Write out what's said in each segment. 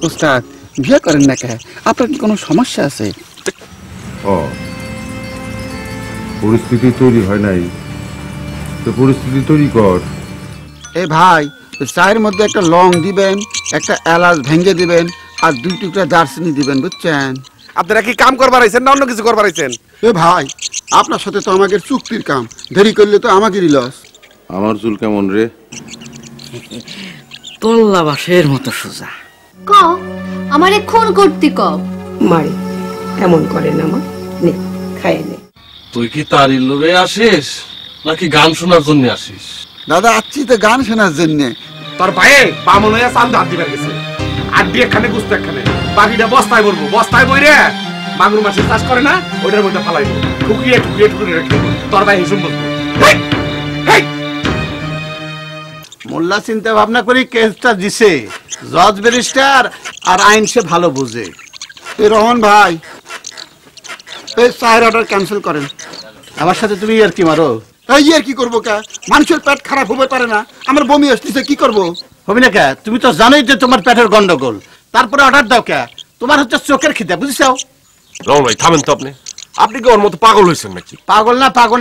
ওস্তাদ বিয়ে করেন না কে? আপনার কি কোনো সমস্যা আছে? পরিস্থিতি তৈরি হয় নাই তো পরিস্থিতি তৈরি কর। এ ভাই, চায়ের মধ্যে একটা লং দিবেন, একটা এলাচ ভেঙে দিবেন, আর 2 টুকরা দারচিনি দিবেন, বুঝছেন? আপনারা কি কাম করবার আইছেন না অন্য কিছু করবার আইছেন? এ ভাই, আপনার সাথে তো আমাদের চুক্তির কাম, দেরি করলে তো আমাদেরই লস। আমার চুল কেমন রে? তল্লা বাসের মতো সোজা। ক আমারে খুন করতে ক মারে এমন করে না মা, নে খাই নে। তুই কি তারির লোভে আসিস নাকি গান শোনার জন্য আসিস? দাদা আচ্ছি তো গান শোনার জন্য। তোর ভাইয়ে বামন হইয়া চাল হাত দিবার গেছে, আর দিয়ে খানে গুস্ত একখানে, বাকিটা বস্তায় ভরবো, বস্তায় বইরে মাগুর মাছের চাষ করে না ওইটার মধ্যে ফালাইবো, ঠুকিয়ে ঠুকিয়ে ঠুকিয়ে রেখে দেবো। তোর ভাই হিসুম বলবো। মোল্লা চিন্তা ভাবনা করি কেসটা দিছে, জজ ব্যারিস্টার আর আইন সে ভালো বুঝে। এ রহমান ভাই, এই চায়ের অর্ডার ক্যান্সেল করেন। আমার সাথে তুমি আর কি মারো? এই আর কি করবো কা? মানুষের পেট খারাপ হতে পারে না, আমার বমি আসতেছে, কি করবো? হবে না কে? তুমি তো জানোই যে তোমার পেটের গন্ডগোল, তারপরে অর্ডার দাও কে? তোমার হচ্ছে চোখের খিদে, বুঝছো? রহমান ভাই থামেন তো, আপনি কি ওর মতো পাগল হয়েছেন নাকি? পাগল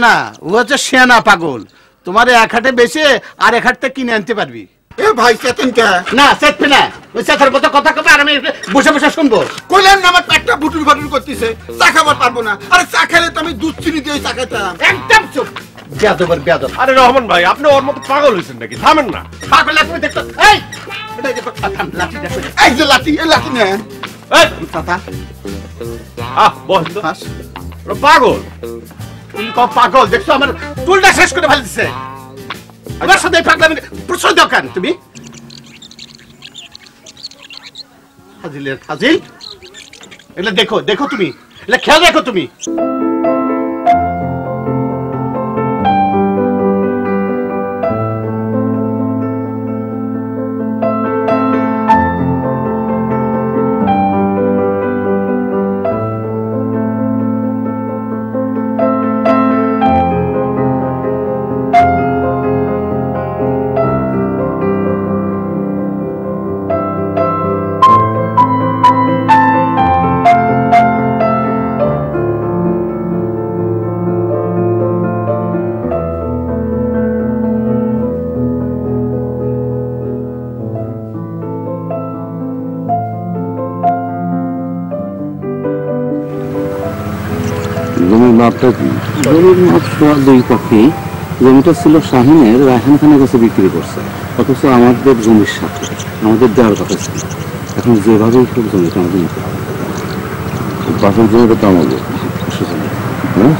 না, ও হচ্ছে সেনা পাগল। তোমার এক হাটে বেশি আর এক হাটতে কিনে আনতে পারবি। এ ভাই চেতেন কে? না চেতবে না, ওই চেতার মতো কথা কবে আর আমি বসে বসে শুনবো? কইলেন না আমার পেটটা বুটুর বাটুর করতেছে, চা খাবার পারবো না। আরে চা খেলে তো আমি দুধ চিনি দিয়ে চা খেতাম। একদম চুপ, বেয়াদবের বেয়াদব। আরে রহমান ভাই, আপনি ওর মতো পাগল হয়েছেন নাকি? থামেন না। পাগল তুমি দেখতো, এই এটা দেখো, লাঠি দেখো, এই যে লাঠি, এই লাঠি নেন। এই কথা বস তো। ফাঁস ওরা পাগল। তুমি কম পাগল, দেখছো আমার চুলটা শেষ করে ফেলে দিচ্ছে। আমার সাথে পাগলামি প্রশ্রয় দাও কেন তুমি? ফাজিলের ফাজিল, এগুলো দেখো দেখো তুমি, এগুলো খেয়াল রাখো তুমি। জমির মাপটা কি? জমির মাপ 2.5 কপি। জমিটা ছিল শাহিনের, রায়হান খানের কাছে বিক্রি করছে, অথচ আমাদের জমির সাথে আমাদের দেওয়ার কথা ছিল। এখন যেভাবে হোক জমিটা আমাদের নিতে হবে। পাশের জমিটা তো আমাদের। হ্যাঁ,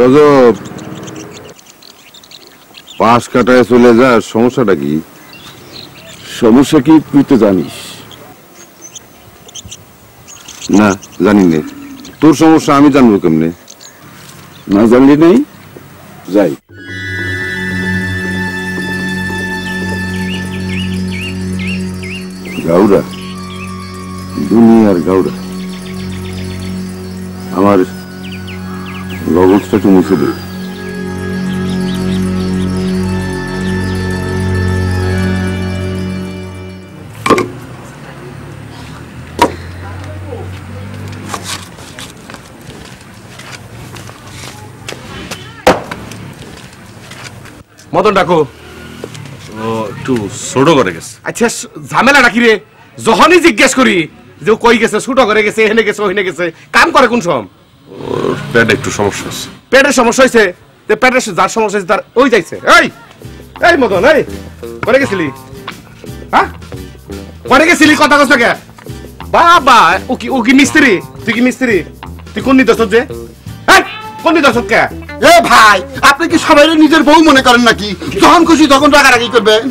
রজব 5 কাটায় চলে যা, সমস্যাটা কি? সমস্যা কি তুই তো জানিস না, জানি না। তোর সমস্যা আমি জানবো কেমনে? না জানলি নেই, যাই। গাউরা, দুনিয়ার গাউরা, আমার লগজটা একটু মুছে দে। মদন ডাকো। ও একটু ছোট করে গেছে। আচ্ছা ঝামেলা নাকি রে? যখনই জিজ্ঞেস করি যে কই গেছে, ছুটো করে গেছে, এখানে গেছে, ওখানে গেছে, কাম করে কোন সম? ওর পেটে একটু সমস্যা আছে। পেটের সমস্যা হয়েছে? পেটের যার সমস্যা হয়েছে তার ওই যাইছে। এই এই মদন, এই করে গেছিলি? হ্যাঁ করে গেছিলি? কথা কথা কে? বাবা ও কি মিস্ত্রি? তুই কি মিস্ত্রি? তুই কোন নিদর্শন যে? হ্যাঁ কোন নিদর্শন কে? এ ভাই, আপনি কি সবাই নিজের বউ মনে করেন নাকি? যখন খুশি তখন রাগারাগি করবেন।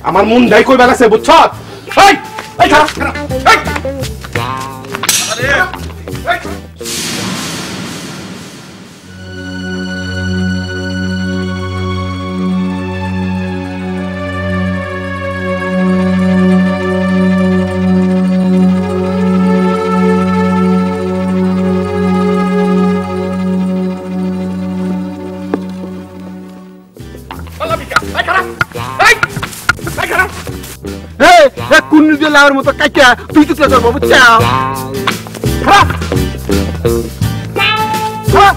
আমার মন যাই কই বেলাছে, বুঝছ? এই এই খারাপ খারাপ, এই আরে এই কুন্নি দিয়ে লাউর মতো কাইটা দুই টুকরা করবো, বুঝছাও? খারাপ খারাপ।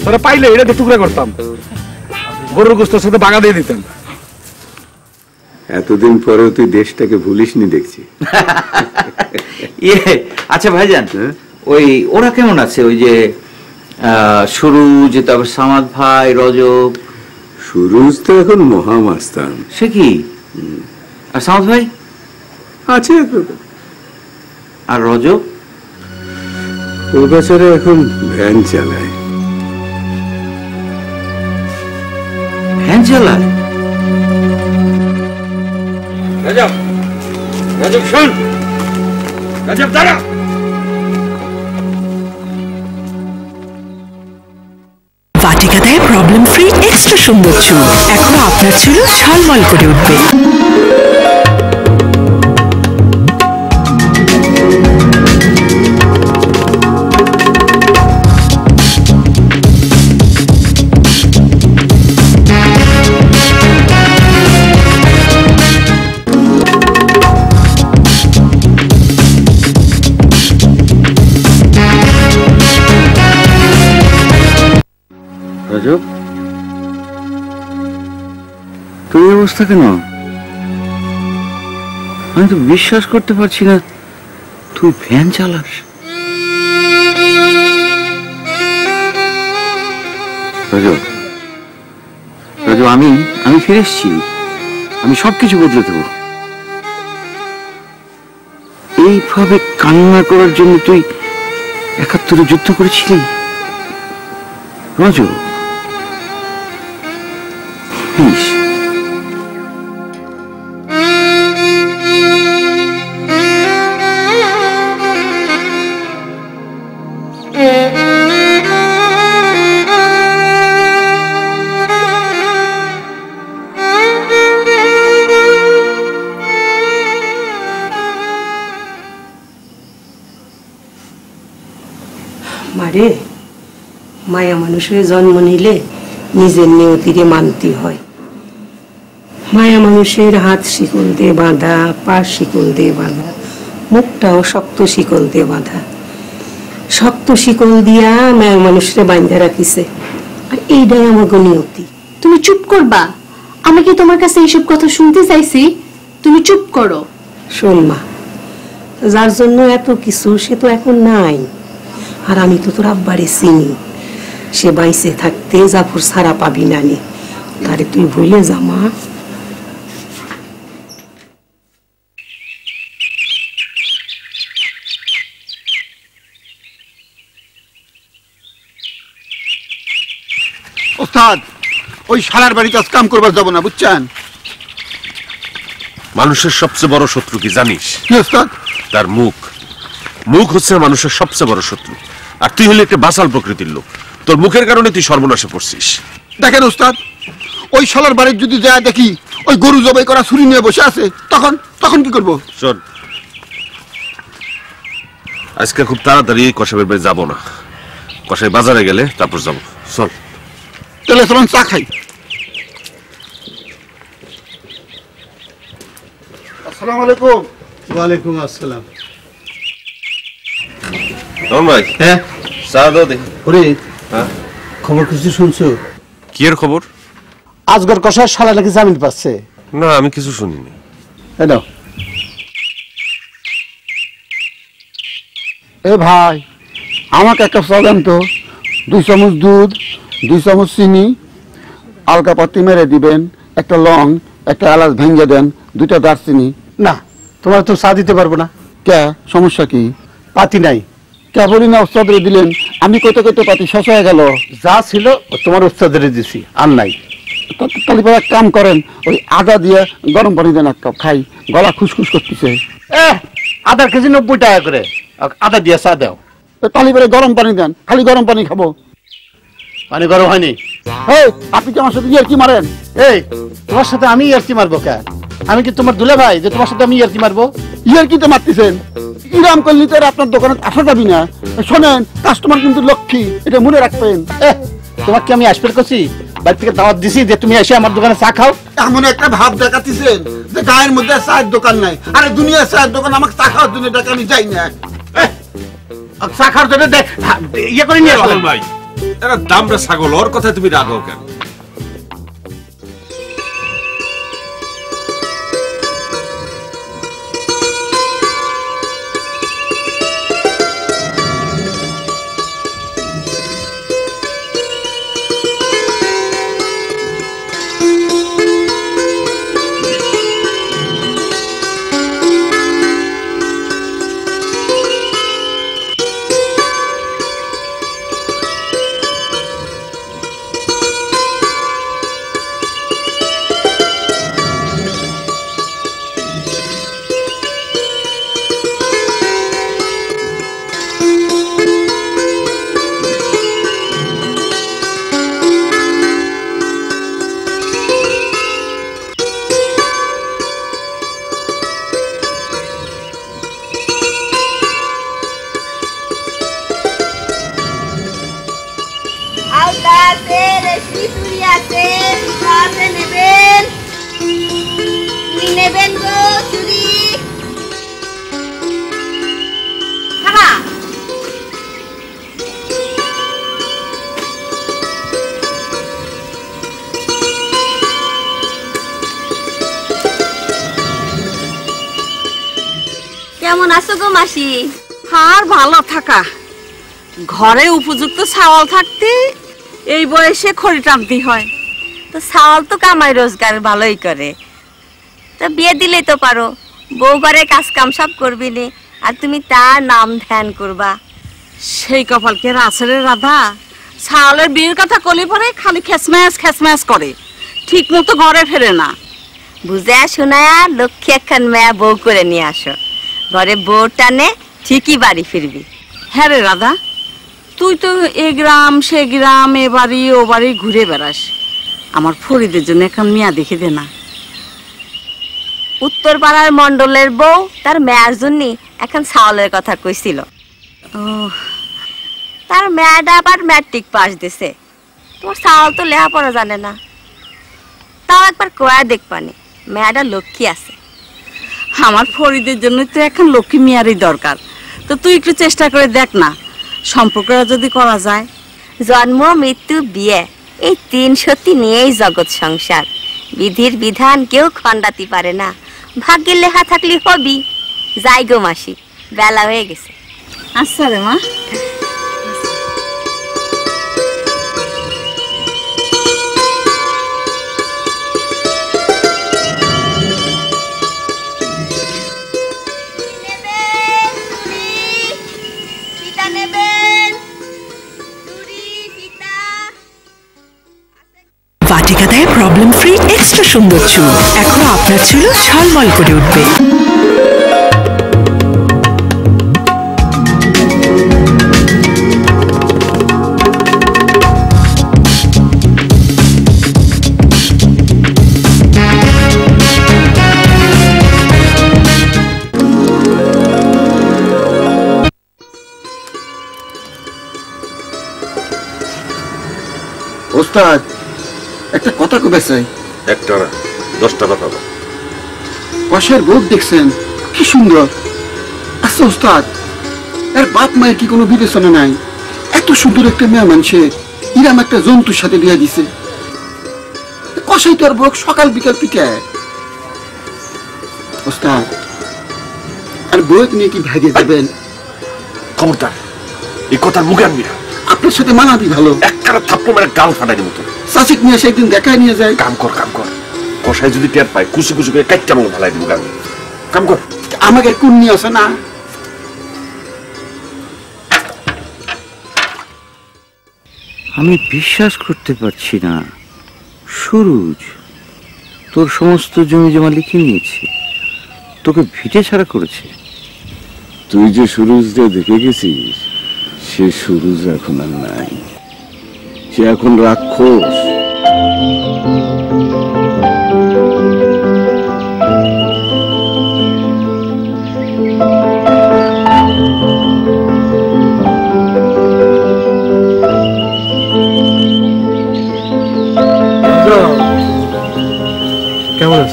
তোরা পাইলে এটা দিয়ে টুকরা করতাম, গরুর গোস্তের সাথে বাগা দিয়ে দিতাম। এতদিন পরেও তুই দেশটাকে ভুলিসনি দেখছি। আচ্ছা ভাইজান, ওই ওরা কেমন আছে? ওই যে সুরুজ, তারপর সামাদ ভাই, রজব। সুরুজ তো এখন মহামাস্তান। সে কি? আর সামাদ ভাই আছে, আর রজব? ও বেচারা এখন ভ্যান চালায়। ভ্যান চালায়? রজব, রজব শোন, রজব দাঁড়া। বাটিকা দেয় প্রবলেম ফ্রি এক্সট্রা সুন্দর চুল। এখন আপনার চুল ঝলমল করে উঠবে। রজব, তুই এই অবস্থা কেন? আমি তো বিশ্বাস করতে পারছি না তুই ভ্যান চালাস। রজব, রজব, আমি ফিরে এসেছি। আমি সবকিছু বদলে দেবো। এইভাবে কান্না করার জন্য তুই ৭১ যুদ্ধ করেছিলি রজব? প্লিজ, মারে, মায়া মানুষের জন্ম নিলে নিজের নিয়তিরে মানতে হয়। মায়া মানুষের হাত শিকল দিয়ে বাঁধা, পা শিকল দিয়ে বাঁধা, মুখটাও শক্ত শিকল দিয়ে বাঁধা। শক্ত শিকল দিয়া মায়া মানুষরে বাঁধা রাখিছে, আর এইটাই আমার নিয়তি। তুমি চুপ করবা? আমি কি তোমার কাছে এইসব কথা শুনতে চাইছি? তুমি চুপ করো। শোন মা, যার জন্য এত কিছু সে তো এখন নাই। আর আমি তো তোর আব্বারে চিনি, সে বাইসে থাকতে জাফর সারা পাবি না নি। তারে তুই ভুলে যা মা। ওস্তাদ, ওই শালার বাড়িতে আজ কাম করবার যাবো না, বুঝছেন? মানুষের সবচেয়ে বড় শত্রু কি জানিস? কি ওস্তাদ? তার মুখ। মুখ হচ্ছে মানুষের সবচেয়ে বড় শত্রু। আর তুই হলে একটা বাসাল প্রকৃতির লোক, তোর মুখের কারণে তুই সর্বনাশে পড়ছিস। দেখেন ওস্তাদ, ওই শালার বাড়ির যদি যায় দেখি ওই গরু জবাই করা ছুরি নিয়ে বসে আছে, তখন কি করবো? শোন, আজকে খুব তাড়াতাড়ি কসাবের বাড়ি যাবো না, কসাই বাজারে গেলে তারপর যাবো। চল। তাহলে চলুন চা খাই। আসসালামু আলাইকুম। ওয়ালাইকুম আসসালাম। ভাই, হ্যাঁ চা দাও দে। ওরে, হ্যাঁ, খবর কিছু শুনছো? কি এর খবর? আজগর কষার শালা নাকি জামিন পাচ্ছে। না, আমি কিছু শুনিনি। হ্যালো, এ ভাই, আমাকে একটা চা দেন তো। 2 চামচ দুধ, 2 চামচ চিনি, আলকা পাতি মেরে দিবেন, একটা লং, একটা এলাচ ভেঙে দেন, 2টা দারচিনি। না তোমার তো চা দিতে পারবো না। কে, সমস্যা কি? পাতি নাই। কে বলি না ওস্তাদরে দিলেন? আমি কইতে কইতে পাতি শেষ হয়ে গেল। যা ছিল তোমার ওস্তাদের দিছি, আর নাই। তাহলে এক কাম করেন, ওই আদা দিয়ে গরম পানি দেন 1 কাপ, খাই, গলা খুসখুস করতেছে। আদার কেজি 90 টাকা করে, আদা দিয়ে চা দাও। তালিবারে গরম পানি দেন, খালি গরম পানি খাবো। পানি গরম হয়নি? এই, আপনি কি আমার সাথে ইয়ার কি মারেন? এই, তোমার সাথে আমি ইয়ার্কি মারবো কেন? আমি কি তোমার দুলে ভাই যে তোমার সাথে আমি ইয়ার্কি মারবো? ইয়ার কি তো মারতেছেন? ইরাম করলি তো আপনার দোকানে আসা যাবি না। শোনেন, কাস্টমার কিন্তু লক্ষ্মী, এটা মনে রাখবেন। তোমাকে আমি আসবে করছি? বাড়ি থেকে দাওয়াত দিছি যে তুমি এসে আমার দোকানে চা খাও। এমন একটা ভাব দেখাতেছেন যে গায়ের মধ্যে চায়ের দোকান নাই। আরে দুনিয়ার চায়ের দোকান, আমাকে চা খাওয়ার জন্য ডাকে, আমি যাই না। চা খাওয়ার জন্য ইয়ে করে নিয়ে আসো ভাই। এরা দামরা ছাগল, ওর কথা তুমি রাখো কেন? কেমন আছো গো মাসি? আর ভালো থাকা, ঘরে উপযুক্ত চাউল থাকতে এই বয়সে খড়ি টানতে হয়। তো চাউল তো কামাই রোজগার ভালোই করে, তো বিয়ে দিলেই তো পারো, বউ ঘরে কাজ কাম সব করবি নে, আর তুমি তার নাম ধ্যান করবা। সেই কপালকে রাসের রাধা, চাউলের বিয়ের কথা কলি পরে খালি খেসম্যাস খেসম্যাস করে, ঠিক মতো ঘরে ফেরে না। বুঝে শোনায়া লক্ষ্মী একখান মেয়া বউ করে নিয়ে আসো, ঘরে বউ টানে ঠিকই বাড়ি ফিরবি। হ্যাঁ রে রাধা, তুই তো এ গ্রাম সে গ্রাম এ বাড়ি ও বাড়ি ঘুরে বেড়াস, আমার ফরিদের জন্য এখন মেয়া দেখে দে না। উত্তর পাড়ার মন্ডলের বউ তার মেয়ার জন্য এখন চাউলের কথা কইছিল। ও, তার মেয়াটা আবার ম্যাট্রিক পাস দিছে, তোমার চাউল তো লেখাপড়া জানে না, তাও একবার কোয়া দেখবানি, মেয়াটা লক্ষ্মী আছে। আমার ফরিদের জন্য তো এখন লক্ষ্মী মেয়ারই দরকার, তো তুই একটু চেষ্টা করে দেখ না, সম্পর্কটা যদি করা যায়। জন্ম মৃত্যু বিয়ে এই তিন সত্যি নিয়েই জগৎ সংসার, বিধির বিধান কেউ খণ্ডাতে পারে না, ভাগ্যের লেখা থাকলে হবি। যাই গো মাসি, বেলা হয়ে গেছে। আচ্ছা রে মা। বাটিকা দেয় প্রবলেম ফ্রি এক্সট্রা সুন্দর চুল, এখন আপনার চুল ঝলমল করে উঠবে। ওস্তাদ, একটা কথা কবে চাই। একটা না, 10টা কথা বল। পাশের বোর্ড দেখছেন কি সুন্দর। আচ্ছা ওস্তাদ, এর বাপ মায়ের কি কোনো বিবেচনা নাই? এত সুন্দর একটা মেয়ে মানুষে ইরাম একটা জন্তুর সাথে বিয়ে দিছে। কষাই তো আর বউ সকাল বিকাল পিঠে। ওস্তাদ, আর বউকে নিয়ে কি ভাগিয়ে দেবেন? খবরদার, এই কথার মুখে আনবি না। আপনার সাথে মানাবি ভালো। একটা থাপ্পড় মেরে গাল ফাটাই দেবো তোর। চাচিক নিয়ে এসে একদিন দেখায় নিয়ে যায়। কাম কর, কাম কর। কষাই যদি টের পায় কুচি কুচি করে কাটটা মনে ফেলাই দেবো। কাম কর। আমাকে কুন্নি আছে না? আমি বিশ্বাস করতে পারছি না, সুরুজ তোর সমস্ত জমি জমা লিখে নিয়েছে, তোকে ভিটে ছাড়া করেছে। তুই যে সুরুজটা দেখে গেছিস, সে সুরুজ এখন আর নাই, সে এখন রাক্ষস।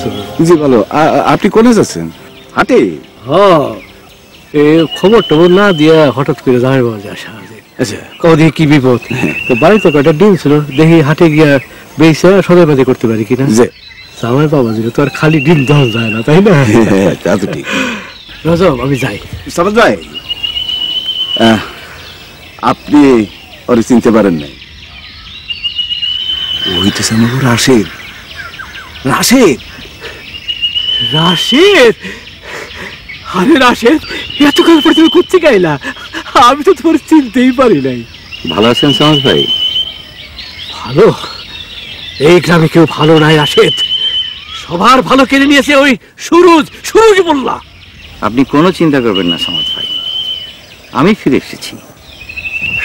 আছো? জি ভালো। আপনি কোনে যাচ্ছেন? হাটে? হ্যাঁ, এই খবর টবর না দিয়া হঠাৎ করে জামাই বাবা আসা আছে। আচ্ছা, কদি কি বিপদ? তো বাড়িতে কয়টা ডিম ছিল, দেখি হাটে গিয়া বেচা সদাই বাদে করতে পারি কিনা। জামাই বাবা দিলে তো আর খালি ডিম দেওয়া যায় না, তাই না? তা তো ঠিক। রজব, আমি যাই। সামাদ ভাই, আপনি ওরে চিনতে পারেন নাই? ওইটা আমার রাশেদ। রাশেদ? রাশেদ? আরে রাশেদ, এতক্ষণ পর তুমি করতে গাইলা? আমি তো তোমার চিনতেই পারি নাই। ভালো আছেন সমাজ ভাই? ভালো? এই গ্রামে কেউ ভালো নাই রাশেদ। সবার ভালো কেড়ে নিয়েছে ওই সুরুজ মোল্লা। আপনি কোনো চিন্তা করবেন না সমাজ ভাই, আমি ফিরে এসেছি,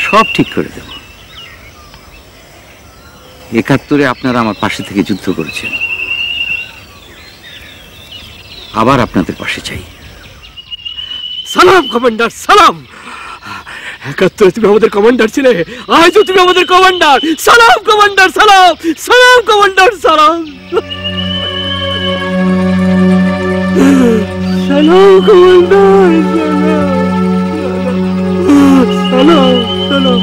সব ঠিক করে দেব। ৭১ আপনারা আমার পাশে থেকে যুদ্ধ করেছেন, আবার আপনাদের পাশে চাই। সালাম কমান্ডার, সালাম। ৭১ তুমি আমাদের কমান্ডার ছিলে, আজও তুমি আমাদের কমান্ডার। সালাম কমান্ডার, সালাম। সালাম কমান্ডার, সালাম। সালাম কমান্ডার, সালাম। সালাম।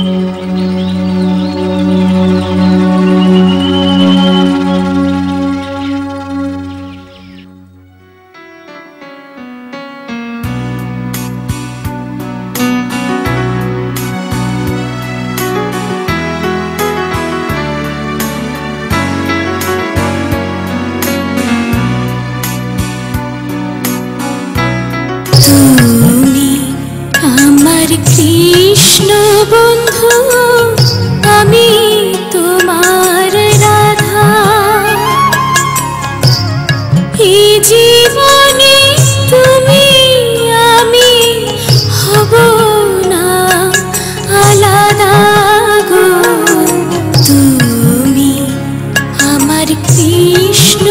কৃষ্ণ বন্ধু, আমি তোমার রাধা। এই জীবনে তুমি আমি হব না আলাদা গো। তুমি আমার কৃষ্ণ